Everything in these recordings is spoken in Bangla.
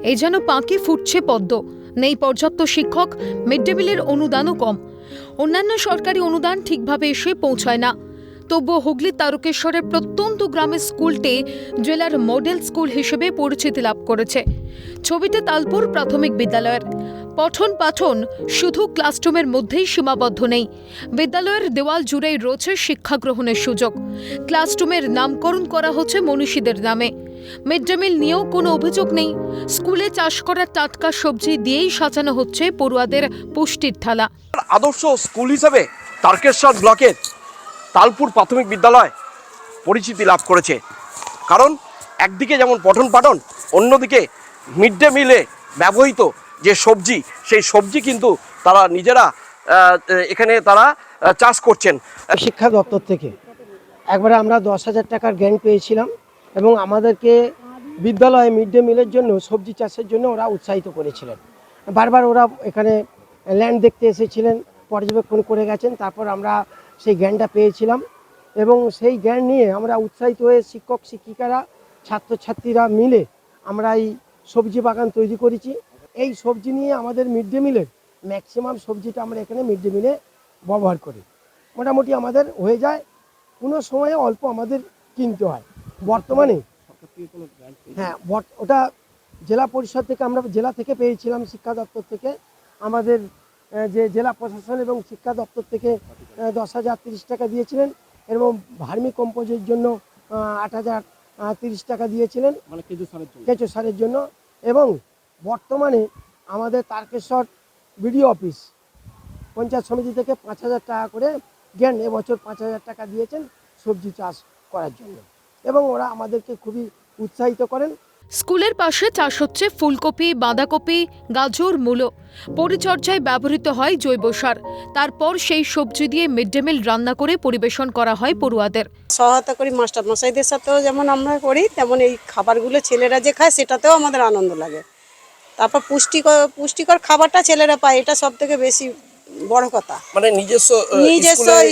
এই যেন পাঁকে ফুটছে পদ্ম। নেই পর্যাপ্ত শিক্ষক, মিড ডে মিলের অনুদানও কম। অন্যান্য সরকারি অনুদান ঠিকভাবে এসে পৌঁছায় না। তবুও হুগলির তারকেশ্বরের প্রত্যন্ত গ্রামের স্কুলটি জেলার মডেল স্কুল হিসেবে পরিচিতি লাভ করেছে। ছবিতে তালপুর প্রাথমিক বিদ্যালয়ের পঠন পাঠন শুধু ক্লাসরুমের মধ্যেই সীমাবদ্ধ নেই, বিদ্যালয়ের দেওয়াল জুড়েই রয়েছে শিক্ষা গ্রহণের সুযোগ। ক্লাসরুমের নামকরণ করা হচ্ছে মনীষীদের নামে। মিড ডে মিল নিয়েও কোনো অভিযোগ নেই। স্কুলে চাষ করা টাটকা সবজি দিয়েই সাজানো হচ্ছে পড়ুয়াদের পুষ্টির থালা। আদর্শ স্কুল হিসেবে তারকেশ্বর ব্লকের তালপুর প্রাথমিক বিদ্যালয় পরিচিতি লাভ করেছে। কারণ একদিকে যেমন পঠন পাঠন, অন্যদিকে মিড ডে মিলে ব্যবহৃত যে সবজি, সেই সবজি কিন্তু তারা নিজেরা এখানে তারা চাষ করছেন। শিক্ষা দপ্তর থেকে একবারে আমরা 10,000 টাকার গ্র্যান্ট পেয়েছিলাম এবং আমাদেরকে বিদ্যালয়ে মিড ডে মিলের জন্য সবজি চাষের জন্য ওরা উৎসাহিত করেছিলেন। বারবার ওরা এখানে ল্যান্ড দেখতে এসেছিলেন, পর্যবেক্ষণ করে গেছেন, তারপর আমরা সেই জ্ঞানটা পেয়েছিলাম এবং সেই জ্ঞান নিয়ে আমরা উৎসাহিত হয়ে শিক্ষক শিক্ষিকারা ছাত্রছাত্রীরা মিলে আমরা এই সবজি বাগান তৈরি করেছি। এই সবজি নিয়ে আমাদের মিড ডে মিলের ম্যাক্সিমাম সবজিটা আমরা এখানে মিড ডে মিলে ব্যবহার করি। মোটামুটি আমাদের হয়ে যায়, কোনো সময়ে অল্প আমাদের কিনতে হয়। বর্তমানে হ্যাঁ, ওটা জেলা পরিষদ থেকে আমরা জেলা থেকে পেয়েছিলাম, শিক্ষা দপ্তর থেকে আমাদের যে জেলা প্রশাসন এবং শিক্ষা দপ্তর থেকে 10,030 টাকা দিয়েছিলেন এবং ভার্মি কম্পোজের জন্য 8,030 টাকা দিয়েছিলেন, মানে কেঁচো সারের জন্য। এবং বর্তমানে আমাদের তারকেশ্বর বিডিও অফিস পঞ্চায়েত সমিতি থেকে 5,000 টাকা করে জ্ঞান এবছর 5,000 টাকা দিয়েছেন সবজি চাষ করার জন্য এবং ওরা আমাদেরকে খুবই উৎসাহিত করেন। স্কুলের পাশে চাষ হচ্ছে ফুলকপি, বাঁধাকপি, গাজর, মূলো। পরিচর্যায় ব্যবহৃত হয় জৈব সার। তারপর সেই সবজি দিয়ে মিড ডে মিল রান্না করে পরিবেশন করা হয় পড়ুয়াদের। সহায়তা করি মাস্টার মশাইদের সাথেও, যেমন আমরা করি তেমন এই খাবারগুলো ছেলেরা যে খায় সেটাতেও আমাদের আনন্দ লাগে। তারপর পুষ্টিকর খাবারটা ছেলেরা পায়, এটা সব থেকে বেশি বড় কথা। মানে নিজস্ব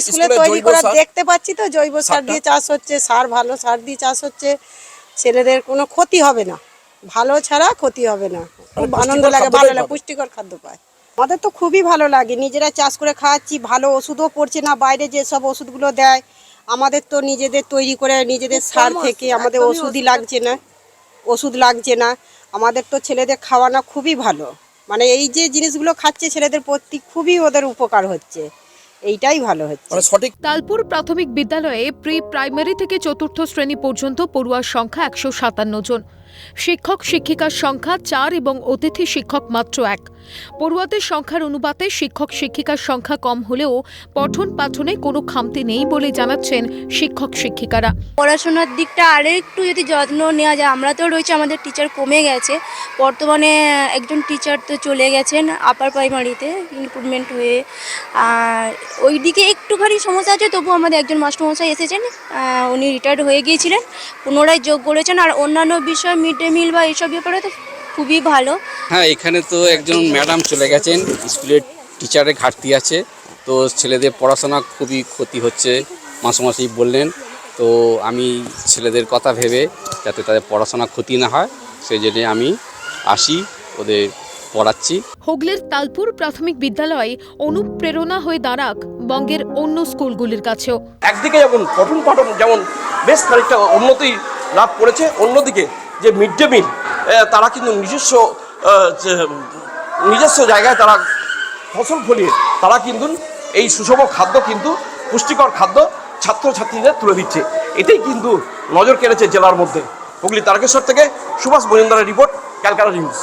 স্কুলে তৈরি করা দেখতে পাচ্ছি তো, জৈব সার দিয়ে চাষ হচ্ছে, সার ভালো সার দিয়ে চাষ হচ্ছে, ছেলেদের কোনো ক্ষতি হবে না, ভালো ছাড়া ক্ষতি হবে না। খুব আনন্দ লাগে, ভালো লাগে, পুষ্টিকর খাদ্য পায়। আমাদের তো খুবই ভালো লাগে, নিজেরা চাষ করে খাওয়াচ্ছি, ভালো ওষুধও পড়ছে না, বাইরে যেসব ওষুধগুলো দেয় আমাদের তো নিজেদের তৈরি করে নিজেদের সার থেকে আমাদের ওষুধ লাগছে না। আমাদের তো ছেলেদের খাওয়ানো খুবই ভালো, মানে এই যে জিনিসগুলো খাচ্ছে ছেলেদের প্রতি খুবই ওদের উপকার হচ্ছে, এইটাই ভালো হচ্ছে। তালপুর প্রাথমিক বিদ্যালয়ে প্রি প্রাইমারি থেকে চতুর্থ শ্রেণী পর্যন্ত পড়ুয়ার সংখ্যা 157 জন। শিক্ষক শিক্ষিকার সংখ্যা 4 এবং অতিথি শিক্ষক মাত্র 1। পড়ুয়াদের সংখ্যার অনুপাতে শিক্ষক শিক্ষিকার সংখ্যা কম হলেও পঠন পাঠনে কোনো খামতি নেই বলে জানাচ্ছেন শিক্ষক শিক্ষিকারা। পড়াশোনার দিকটা আরও একটু যদি যত্ন নেওয়া যায়, আমরা তো রয়েছে, আমাদের টিচার কমে গেছে, বর্তমানে একজন টিচার তো চলে গেছেন আপার প্রাইমারিতে ইমপ্রুভমেন্ট হয়ে, আর ওই দিকে একটুখানি সমস্যা আছে, তবু আমাদের একজন মাস্টারমশাই এসেছেন, উনি রিটায়ার্ড হয়ে গিয়েছিলেন, পুনরায় যোগ করেছেন। আর অন্যান্য বিষয় মিড ডে মিল বা এইসব ব্যাপারে তো খুবই ভালো। হ্যাঁ, এখানে তো একজন ম্যাডাম চলে গেছেন, স্কুলের টিচারের ঘাটতি আছে, তো ছেলেদের পড়াশোনা খুবই ক্ষতি হচ্ছে মাসি বললেন। তো আমি ছেলেদের কথা ভেবে যাতে তাদের পড়াশোনা ক্ষতি না হয় সেই জন্য আমি আসি, ওদের পড়াচ্ছি। হুগলির তালপুর প্রাথমিক বিদ্যালয় অনুপ্রেরণা হয়ে দাঁড়াক বঙ্গের অন্য স্কুলগুলির কাছেও। একদিকে যেমন পঠন পাঠন যেমন বেশ খানিকটা উন্নতি লাভ করেছে, অন্যদিকে যে মিড ডে মিল তারা কিন্তু নিজস্ব জায়গায় তারা ফসল ফলিয়ে তারা কিন্তু এই সুষম খাদ্য কিন্তু পুষ্টিকর খাদ্য ছাত্রছাত্রীদের তুলে দিচ্ছে। এটাই কিন্তু নজর কেড়েছে জেলার মধ্যে। হুগলি তারকেশ্বর থেকে সুভাষ মজুমদারের রিপোর্ট, ক্যালকাটা নিউজ।